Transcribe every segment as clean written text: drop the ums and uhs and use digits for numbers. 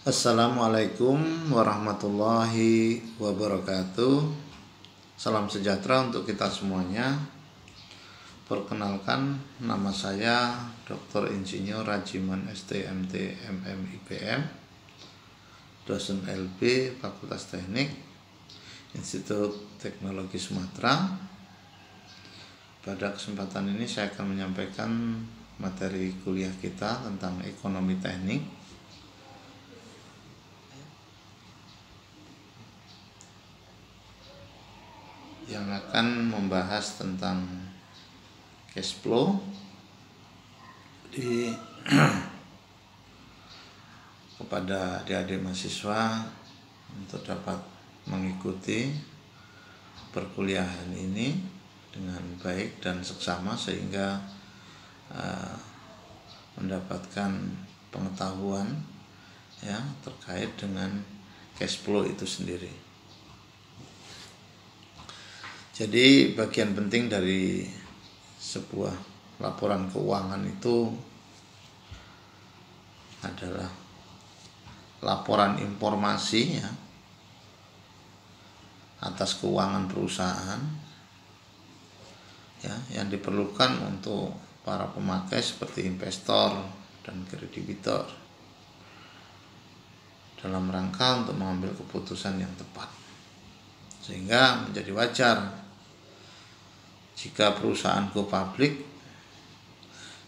Assalamualaikum warahmatullahi wabarakatuh. Salam sejahtera untuk kita semuanya. Perkenalkan, nama saya Dr. Insinyur Rajiman STMT MM dosen LB Fakultas Teknik Institut Teknologi Sumatera. Pada kesempatan ini saya akan menyampaikan materi kuliah kita tentang ekonomi teknik. Yang akan membahas tentang cash flow kepada adik-adik mahasiswa untuk dapat mengikuti perkuliahan ini dengan baik dan seksama sehingga mendapatkan pengetahuan ya terkait dengan cash flow itu sendiri. Jadi bagian penting dari sebuah laporan keuangan itu adalah laporan informasi ya atas keuangan perusahaan ya yang diperlukan untuk para pemakai seperti investor dan kreditor dalam rangka untuk mengambil keputusan yang tepat. Sehingga menjadi wajar jika perusahaan go public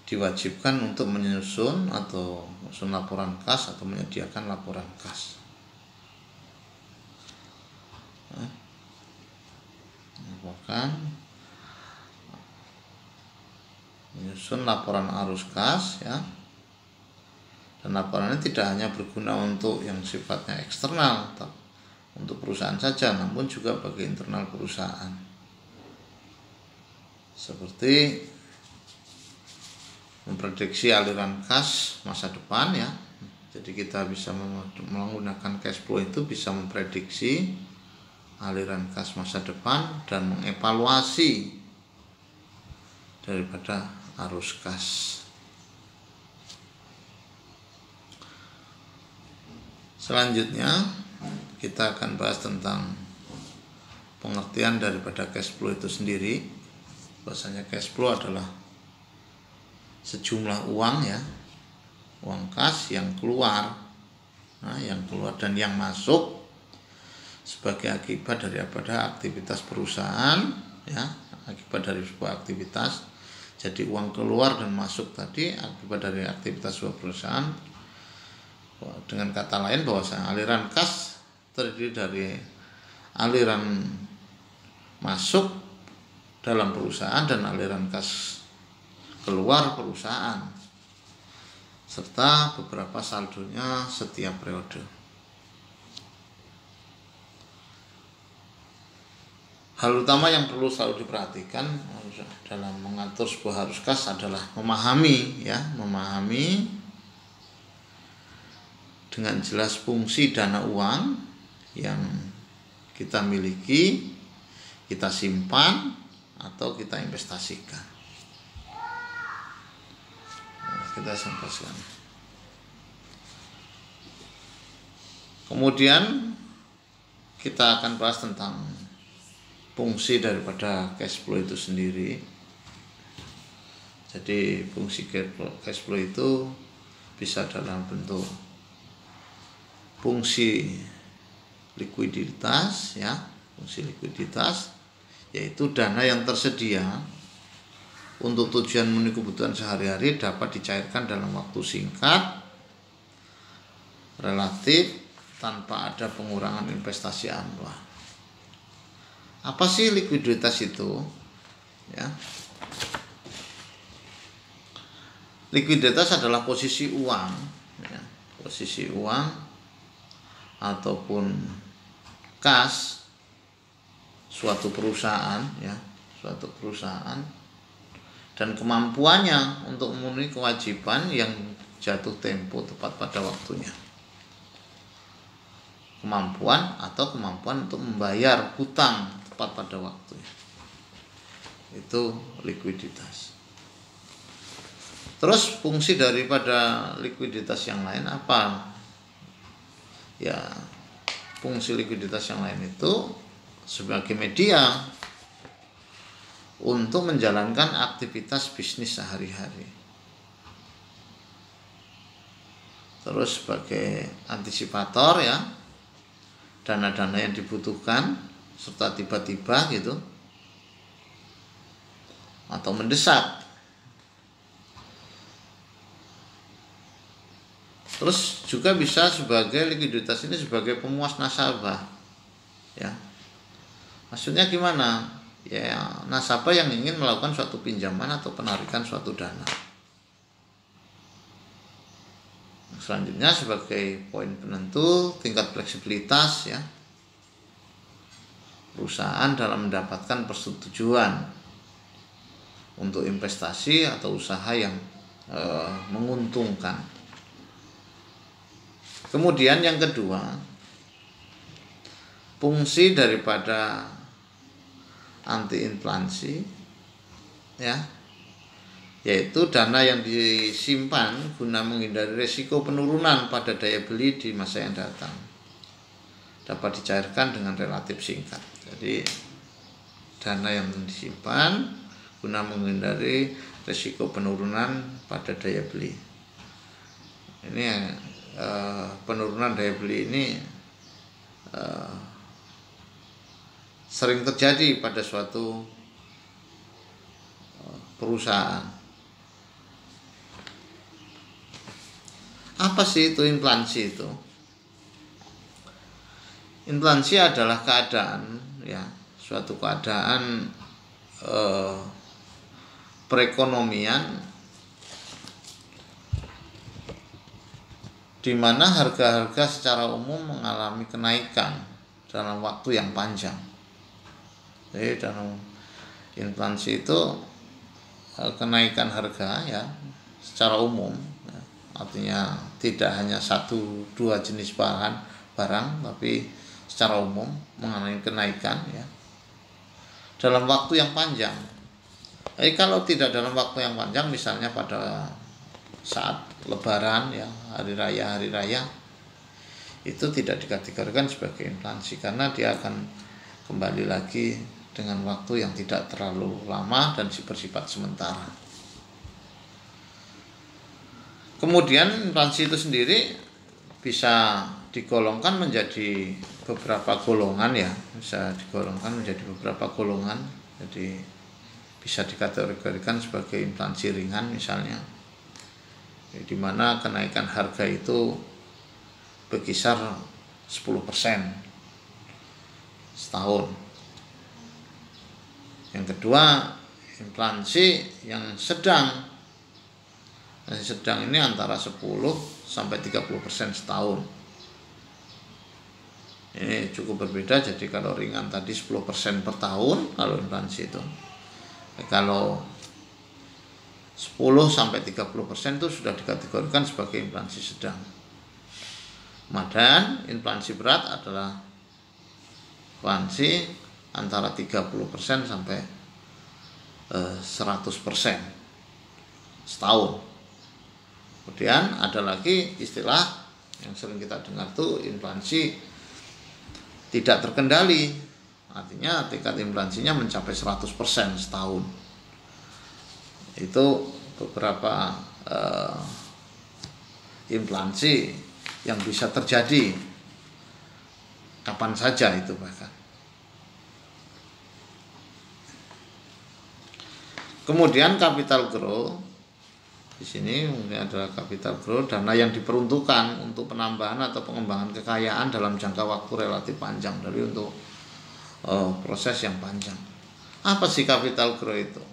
diwajibkan untuk menyusun laporan kas atau menyediakan laporan kas. Menyusun laporan arus kas ya. Dan laporannya tidak hanya berguna untuk yang sifatnya eksternal untuk perusahaan saja, namun juga bagi internal perusahaan. Seperti memprediksi aliran kas masa depan ya. Jadi kita bisa menggunakan cash flow itu bisa memprediksi aliran kas masa depan dan mengevaluasi daripada arus kas. Selanjutnya kita akan bahas tentang pengertian daripada cash flow itu sendiri. Bahasanya cash flow adalah sejumlah uang ya, uang kas yang keluar, yang keluar dan yang masuk sebagai akibat daripada aktivitas perusahaan ya, akibat dari sebuah aktivitas. Jadi uang keluar dan masuk tadi akibat dari aktivitas sebuah perusahaan. Dengan kata lain bahwasanya aliran kas terdiri dari aliran masuk dalam perusahaan dan aliran kas keluar perusahaan serta beberapa saldonya setiap periode. Hal utama yang perlu selalu diperhatikan dalam mengatur sebuah arus kas adalah memahami dengan jelas fungsi dana uang yang kita miliki, kita simpan atau kita investasikan. Kita sampaikan. Kemudian kita akan bahas tentang fungsi daripada cash flow itu sendiri. Jadi fungsi cash flow itu bisa dalam bentuk fungsi likuiditas ya, fungsi likuiditas yaitu dana yang tersedia untuk tujuan memenuhi kebutuhan sehari-hari dapat dicairkan dalam waktu singkat, relatif, tanpa ada pengurangan investasi anual. Apa sih likuiditas itu? Ya. Likuiditas adalah posisi uang, ya, posisi uang ataupun kas suatu perusahaan ya, suatu perusahaan dan kemampuannya untuk memenuhi kewajiban yang jatuh tempo tepat pada waktunya. Kemampuan untuk membayar hutang tepat pada waktunya. Itu likuiditas. Terus fungsi daripada likuiditas yang lain apa? Ya, fungsi likuiditas yang lain itu sebagai media untuk menjalankan aktivitas bisnis sehari-hari. Terus sebagai antisipator ya, dana-dana yang dibutuhkan serta tiba-tiba gitu atau mendesak. Terus juga bisa sebagai likuiditas ini sebagai pemuas nasabah ya. Maksudnya gimana? Ya, nasabah yang ingin melakukan suatu pinjaman atau penarikan suatu dana. Selanjutnya sebagai poin penentu tingkat fleksibilitas ya, perusahaan dalam mendapatkan persetujuan untuk investasi atau usaha yang menguntungkan. Kemudian yang kedua, fungsi daripada anti inflasi ya, yaitu dana yang disimpan guna menghindari risiko penurunan pada daya beli di masa yang datang dapat dicairkan dengan relatif singkat. Jadi dana yang disimpan guna menghindari risiko penurunan pada daya beli. Ini penurunan daya beli ini sering terjadi pada suatu perusahaan. Apa sih itu inflasi itu? Inflasi adalah keadaan ya, suatu keadaan perekonomian di mana harga-harga secara umum mengalami kenaikan dalam waktu yang panjang. Jadi dalam inflasi itu kenaikan harga ya secara umum ya, artinya tidak hanya satu dua jenis barang tapi secara umum mengalami kenaikan ya dalam waktu yang panjang. Jadi kalau tidak dalam waktu yang panjang, misalnya pada saat lebaran ya, hari raya itu tidak dikategorikan sebagai inflasi karena dia akan kembali lagi dengan waktu yang tidak terlalu lama dan bersifat sementara. Kemudian inflasi itu sendiri bisa digolongkan menjadi beberapa golongan ya, bisa digolongkan menjadi beberapa golongan. Jadi bisa dikategorikan sebagai inflasi ringan misalnya, di mana kenaikan harga itu berkisar 10% setahun. Yang kedua, inflasi yang sedang. Yang sedang ini antara 10 sampai 30% setahun. Ini cukup berbeda. Jadi kalau ringan tadi 10% per tahun kalau inflasi itu. Kalau 10 sampai 30% itu sudah dikategorikan sebagai inflasi sedang. Dan inflasi berat adalah inflasi antara 30% sampai 100% setahun. Kemudian ada lagi istilah yang sering kita dengar tuh inflasi tidak terkendali. Artinya tingkat inflasinya mencapai 100% setahun. Itu beberapa inflasi yang bisa terjadi kapan saja itu bahkan. Kemudian capital growth. Di sini mungkin adalah capital growth, dana yang diperuntukkan untuk penambahan atau pengembangan kekayaan dalam jangka waktu relatif panjang, dari untuk proses yang panjang. Apa sih capital growth itu?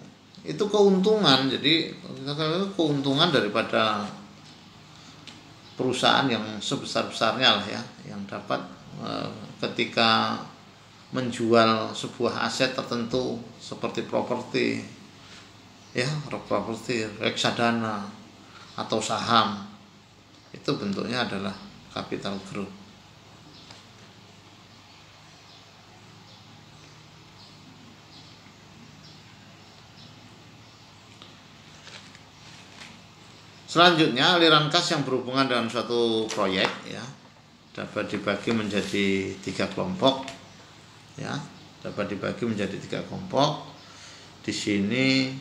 Itu keuntungan. Jadi keuntungan daripada perusahaan yang sebesar-besarnya lah ya, yang dapat ketika menjual sebuah aset tertentu seperti properti ya, properti, reksadana atau saham, itu bentuknya adalah capital growth. Selanjutnya aliran kas yang berhubungan dengan suatu proyek ya. dapat dibagi menjadi 3 kelompok, ya, dapat dibagi menjadi 3 kelompok. Di sini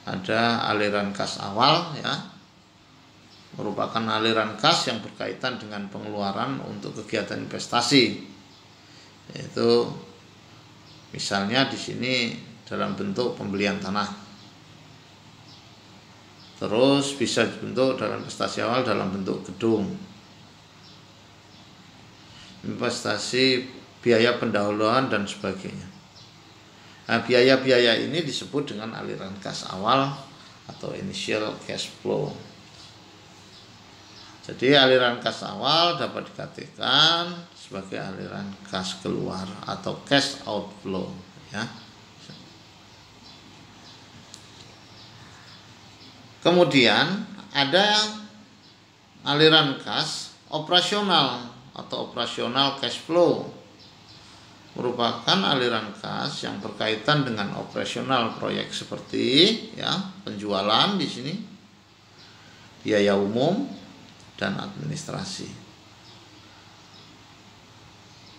ada aliran kas awal, ya, merupakan aliran kas yang berkaitan dengan pengeluaran untuk kegiatan investasi, yaitu misalnya di sini dalam bentuk pembelian tanah. Terus bisa dibentuk dalam investasi awal dalam bentuk gedung, investasi biaya pendahuluan dan sebagainya. Nah, biaya-biaya ini disebut dengan aliran kas awal atau initial cash flow. Jadi aliran kas awal dapat dikatakan sebagai aliran kas keluar atau cash outflow, ya. Kemudian ada aliran kas operasional atau operasional cash flow, merupakan aliran kas yang berkaitan dengan operasional proyek seperti, ya, penjualan di sini, biaya umum dan administrasi.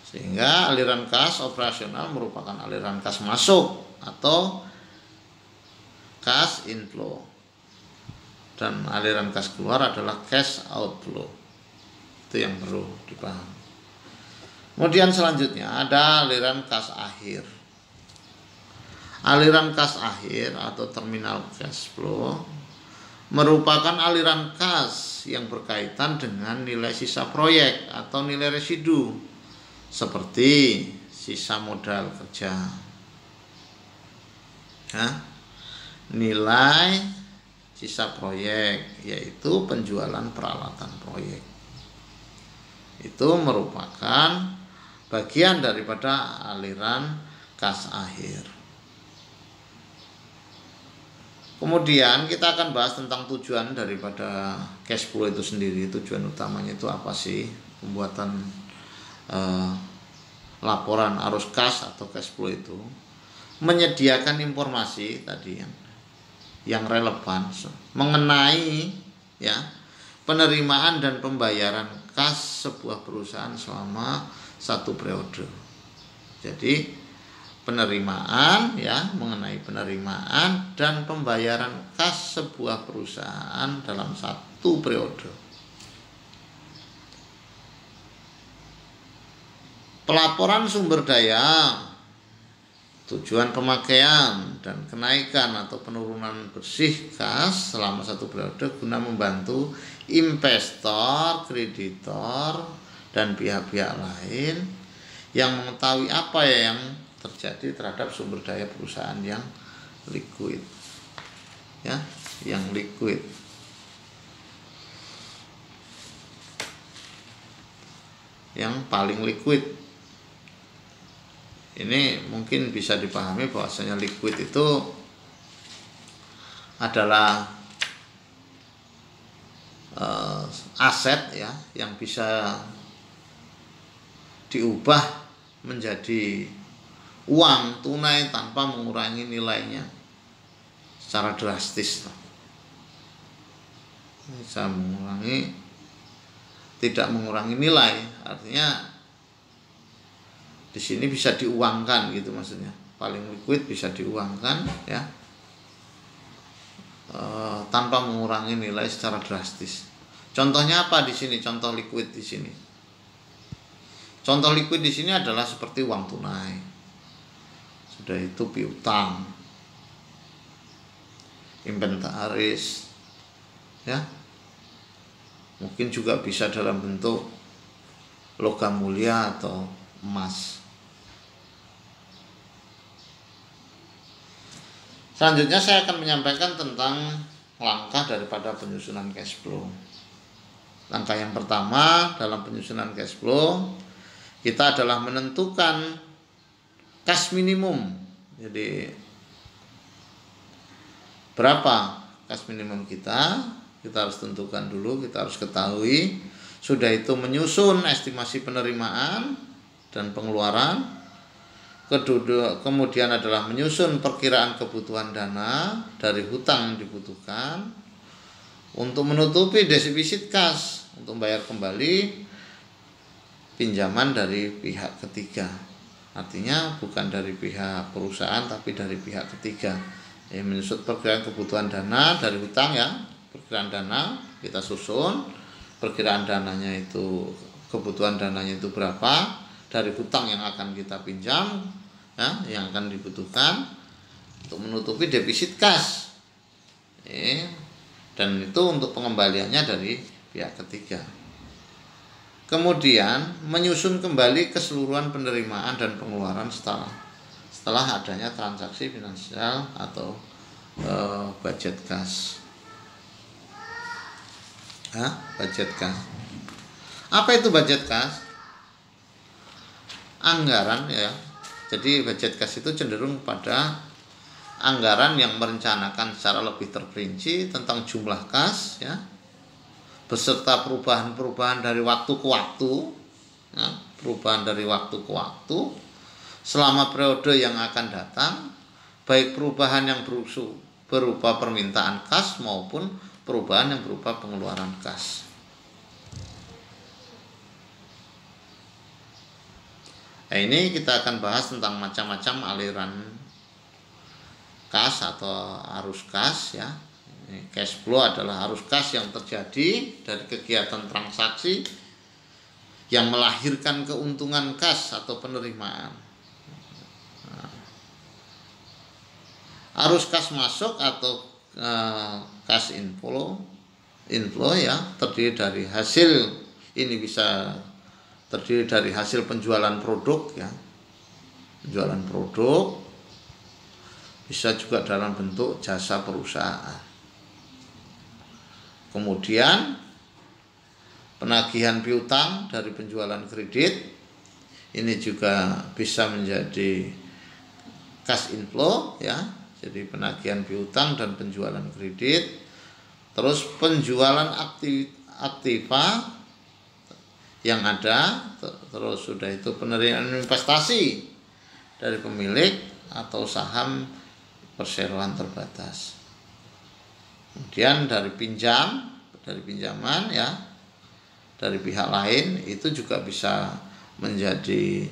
Sehingga aliran kas operasional merupakan aliran kas masuk atau cash inflow, dan aliran kas keluar adalah cash outflow. Itu yang perlu dipahami. Kemudian selanjutnya ada aliran kas akhir. Aliran kas akhir atau terminal cash flow merupakan aliran kas yang berkaitan dengan nilai sisa proyek atau nilai residu, seperti sisa modal kerja, ya, nilai sisa proyek, yaitu penjualan peralatan proyek. Itu merupakan bagian daripada aliran kas akhir. Kemudian kita akan bahas tentang tujuan daripada cash flow itu sendiri. Tujuan utamanya itu apa sih? Pembuatan laporan arus kas atau cash flow itu menyediakan informasi tadi yang relevan mengenai, ya, penerimaan dan pembayaran kas sebuah perusahaan selama 1 periode. Jadi penerimaan, ya, mengenai penerimaan dan pembayaran kas sebuah perusahaan dalam 1 periode. Pelaporan sumber daya, tujuan pemakaian dan kenaikan atau penurunan bersih kas selama 1 periode guna membantu investor, kreditor, dan pihak-pihak lain yang mengetahui apa yang terjadi terhadap sumber daya perusahaan yang liquid, ya, yang liquid. Yang paling liquid. Ini mungkin bisa dipahami bahwasanya liquid itu adalah aset, ya, yang bisa diubah menjadi uang tunai tanpa mengurangi nilainya secara drastis. Bisa tidak mengurangi nilai, artinya di sini bisa diuangkan, gitu maksudnya. Paling liquid bisa diuangkan, ya, tanpa mengurangi nilai secara drastis. Contohnya apa di sini? Contoh liquid di sini. Contoh liquid di sini adalah seperti uang tunai. Sudah itu piutang, inventaris, ya. Mungkin juga bisa dalam bentuk logam mulia atau emas. Selanjutnya saya akan menyampaikan tentang langkah daripada penyusunan cash flow. Langkah yang pertama dalam penyusunan cash flow, kita adalah menentukan kas minimum. Jadi berapa kas minimum kita harus tentukan dulu, kita harus ketahui. Sudah itu menyusun estimasi penerimaan dan pengeluaran. Kemudian adalah menyusun perkiraan kebutuhan dana dari hutang yang dibutuhkan untuk menutupi defisit kas, untuk membayar kembali pinjaman dari pihak ketiga. Artinya bukan dari pihak perusahaan tapi dari pihak ketiga. Menyusut perkiraan kebutuhan dana dari hutang ya, perkiraan dana kita susun, perkiraan dananya itu, kebutuhan dananya itu berapa, dari hutang yang akan kita pinjam ya, yang akan dibutuhkan untuk menutupi defisit kas. Dan itu untuk pengembaliannya dari pihak ketiga. Kemudian menyusun kembali keseluruhan penerimaan dan pengeluaran setelah adanya transaksi finansial atau budget kas. Budget kas. Apa itu budget kas? Anggaran ya. Jadi budget kas itu cenderung pada anggaran yang merencanakan secara lebih terperinci tentang jumlah kas ya, beserta perubahan-perubahan dari waktu ke waktu ya, perubahan dari waktu ke waktu selama periode yang akan datang, baik perubahan yang berupa permintaan kas maupun perubahan yang berupa pengeluaran kas. Nah, ini kita akan bahas tentang macam-macam aliran kas atau arus kas ya. Cash flow adalah arus kas yang terjadi dari kegiatan transaksi yang melahirkan keuntungan kas atau penerimaan. Arus kas masuk atau cash inflow ya, terdiri dari hasil penjualan produk ya, penjualan produk, bisa juga dalam bentuk jasa perusahaan. Kemudian penagihan piutang dari penjualan kredit, ini juga bisa menjadi cash inflow ya. Jadi penagihan piutang dan penjualan kredit. Terus penjualan aktiva yang ada, terus sudah itu penerimaan investasi dari pemilik atau saham perseroan terbatas. Kemudian dari pinjaman ya, dari pihak lain itu juga bisa menjadi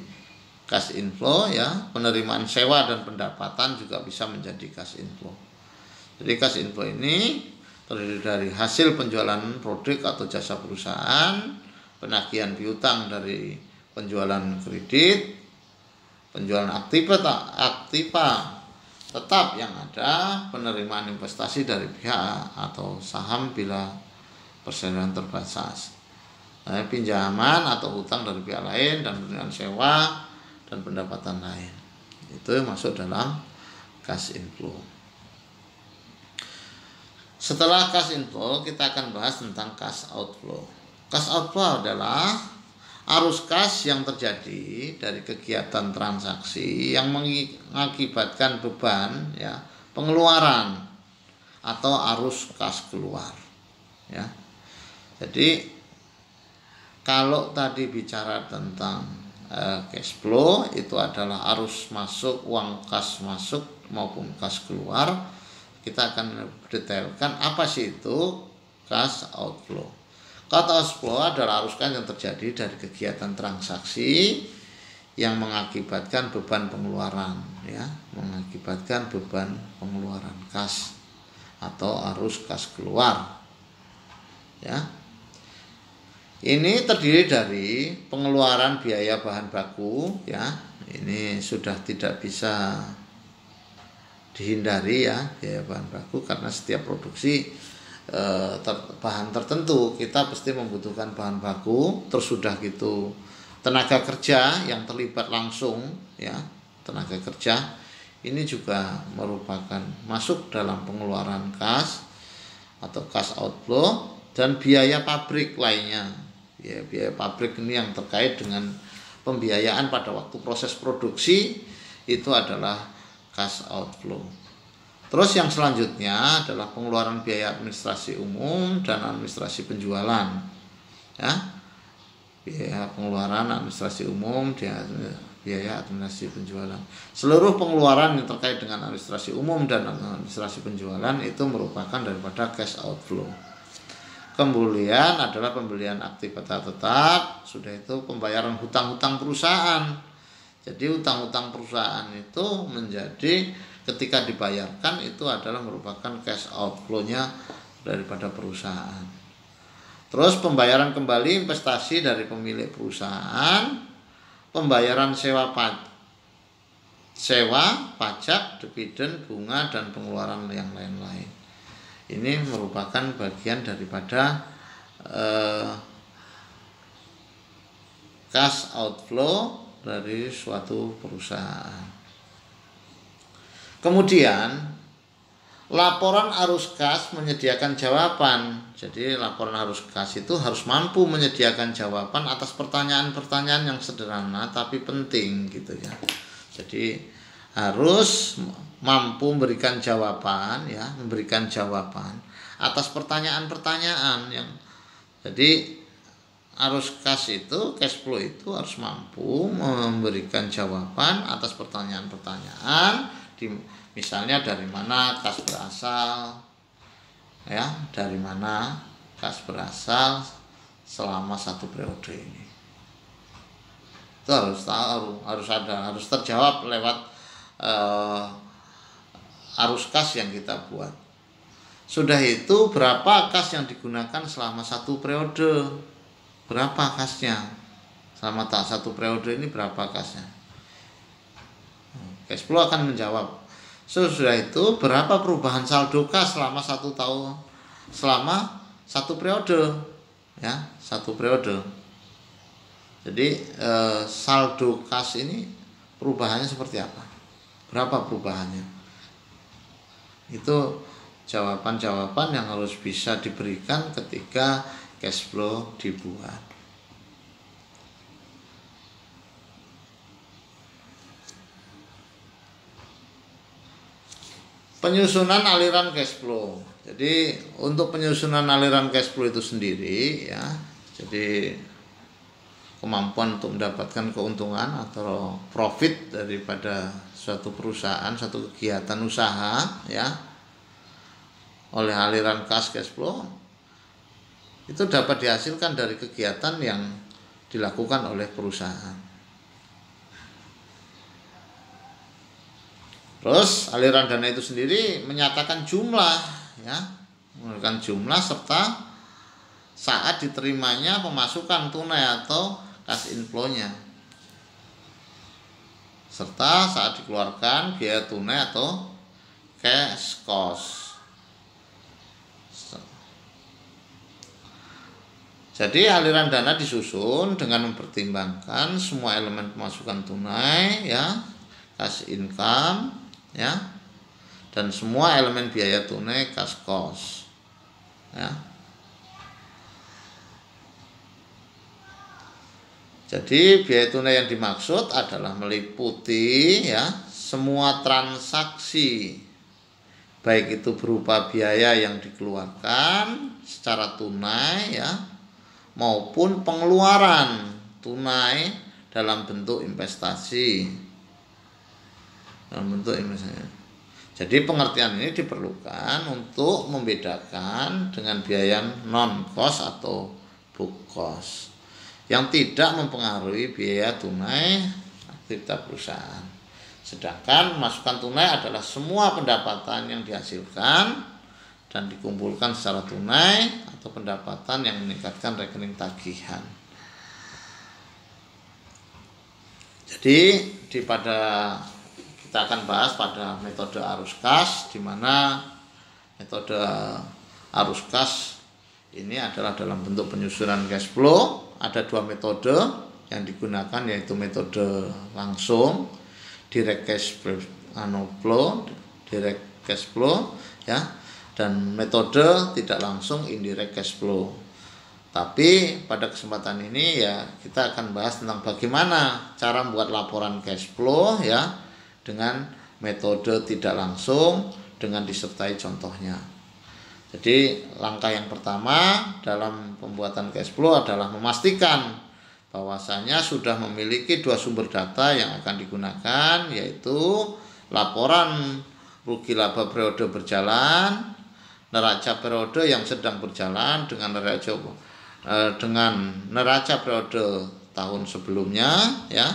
cash inflow ya. Penerimaan sewa dan pendapatan juga bisa menjadi cash inflow. Jadi cash inflow ini terdiri dari hasil penjualan produk atau jasa perusahaan, penagihan piutang dari penjualan kredit, penjualan aktiva tetap yang ada, penerimaan investasi dari pihak atau saham bila perseroan terbatas, pinjaman atau hutang dari pihak lain, dan penerimaan sewa dan pendapatan lain. Itu masuk dalam cash inflow. Setelah cash inflow, kita akan bahas tentang cash outflow. Cash outflow adalah arus kas yang terjadi dari kegiatan transaksi yang mengakibatkan beban ya, pengeluaran atau arus kas keluar ya. Jadi kalau tadi bicara tentang cash flow, itu adalah arus masuk, uang kas masuk maupun kas keluar. Kita akan detailkan apa sih itu cash outflow. Cash outflow adalah arus kas yang terjadi dari kegiatan transaksi yang mengakibatkan beban pengeluaran ya, mengakibatkan beban pengeluaran kas atau arus kas keluar ya. Ini terdiri dari pengeluaran biaya bahan baku ya. Ini sudah tidak bisa dihindari ya, biaya bahan baku, karena setiap produksi bahan tertentu kita pasti membutuhkan bahan baku. Terus sudah gitu tenaga kerja yang terlibat langsung ya, tenaga kerja ini juga merupakan masuk dalam pengeluaran kas atau cash outflow. Dan biaya pabrik lainnya ya, biaya pabrik ini yang terkait dengan pembiayaan pada waktu proses produksi, itu adalah cash outflow. Terus yang selanjutnya adalah pengeluaran biaya administrasi umum dan administrasi penjualan ya. Biaya pengeluaran administrasi umum, biaya administrasi penjualan. Seluruh pengeluaran yang terkait dengan administrasi umum dan administrasi penjualan itu merupakan daripada cash outflow. Kemudian adalah pembelian aktivitas tetap, sudah itu pembayaran hutang-hutang perusahaan. Jadi hutang-hutang perusahaan itu menjadi ketika dibayarkan itu adalah merupakan cash outflow-nya daripada perusahaan. Terus pembayaran kembali investasi dari pemilik perusahaan, pembayaran sewa pajak, dividen, bunga, dan pengeluaran yang lain-lain. Ini merupakan bagian daripada cash outflow dari suatu perusahaan. Kemudian laporan arus kas menyediakan jawaban. Jadi laporan arus kas itu harus mampu menyediakan jawaban atas pertanyaan-pertanyaan yang sederhana tapi penting gitu ya. Jadi harus mampu memberikan jawaban ya, memberikan jawaban atas pertanyaan-pertanyaan yang jadi arus kas itu, cash flow itu harus mampu memberikan jawaban atas pertanyaan-pertanyaan misalnya dari mana kas berasal ya, dari mana kas berasal selama satu periode ini. Itu harus terjawab lewat arus kas yang kita buat. Sudah itu berapa kas yang digunakan selama satu periode? Berapa kasnya? Selama satu periode ini berapa kasnya? Cash flow akan menjawab. Sudah itu berapa perubahan saldo kas selama satu tahun? Selama satu periode ya, satu periode. Jadi saldo kas ini perubahannya seperti apa? Berapa perubahannya? Itu jawaban-jawaban yang harus bisa diberikan ketika cash flow dibuat. Penyusunan aliran cash flow. Jadi untuk penyusunan aliran cash flow itu sendiri ya, jadi kemampuan untuk mendapatkan keuntungan atau profit daripada suatu perusahaan, suatu kegiatan usaha ya, oleh aliran cash flow itu dapat dihasilkan dari kegiatan yang dilakukan oleh perusahaan. Terus aliran dana itu sendiri menyatakan jumlah ya, menyatakan jumlah serta saat diterimanya pemasukan tunai atau cash inflow-nya, serta saat dikeluarkan biaya tunai atau cash cost. Jadi aliran dana disusun dengan mempertimbangkan semua elemen pemasukan tunai ya, cash income ya, dan semua elemen biaya tunai cash cost ya. Jadi biaya tunai yang dimaksud adalah meliputi ya semua transaksi, baik itu berupa biaya yang dikeluarkan secara tunai ya, maupun pengeluaran tunai dalam bentuk investasi. Jadi pengertian ini diperlukan untuk membedakan dengan biaya non cost atau book cost yang tidak mempengaruhi biaya tunai aktivitas perusahaan. Sedangkan masukan tunai adalah semua pendapatan yang dihasilkan dan dikumpulkan secara tunai atau pendapatan yang meningkatkan rekening tagihan. Jadi kita akan bahas pada metode arus kas, di mana metode arus kas ini adalah dalam bentuk penyusunan cash flow. Ada dua metode yang digunakan, yaitu metode langsung direct cash flow ya, dan metode tidak langsung indirect cash flow. Tapi pada kesempatan ini ya kita akan bahas tentang bagaimana cara membuat laporan cash flow ya dengan metode tidak langsung dengan disertai contohnya. Jadi langkah yang pertama dalam pembuatan cash flow adalah memastikan bahwasanya sudah memiliki dua sumber data yang akan digunakan, yaitu laporan rugi laba periode berjalan neraca periode yang sedang berjalan dengan neraca periode tahun sebelumnya ya.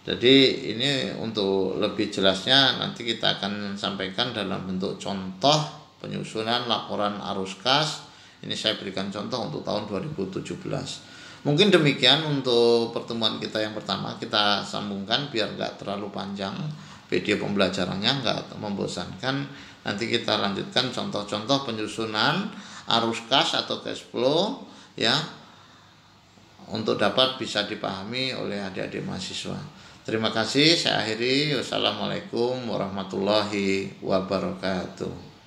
Jadi ini untuk lebih jelasnya nanti kita akan sampaikan dalam bentuk contoh penyusunan laporan arus kas. Ini saya berikan contoh untuk tahun 2017. Mungkin demikian untuk pertemuan kita yang pertama. Kita sambungkan biar nggak terlalu panjang video pembelajarannya, nggak membosankan. Nanti kita lanjutkan contoh-contoh penyusunan arus kas atau cash flow ya, untuk dapat bisa dipahami oleh adik-adik mahasiswa. Terima kasih, saya akhiri. Wassalamualaikum warahmatullahi wabarakatuh.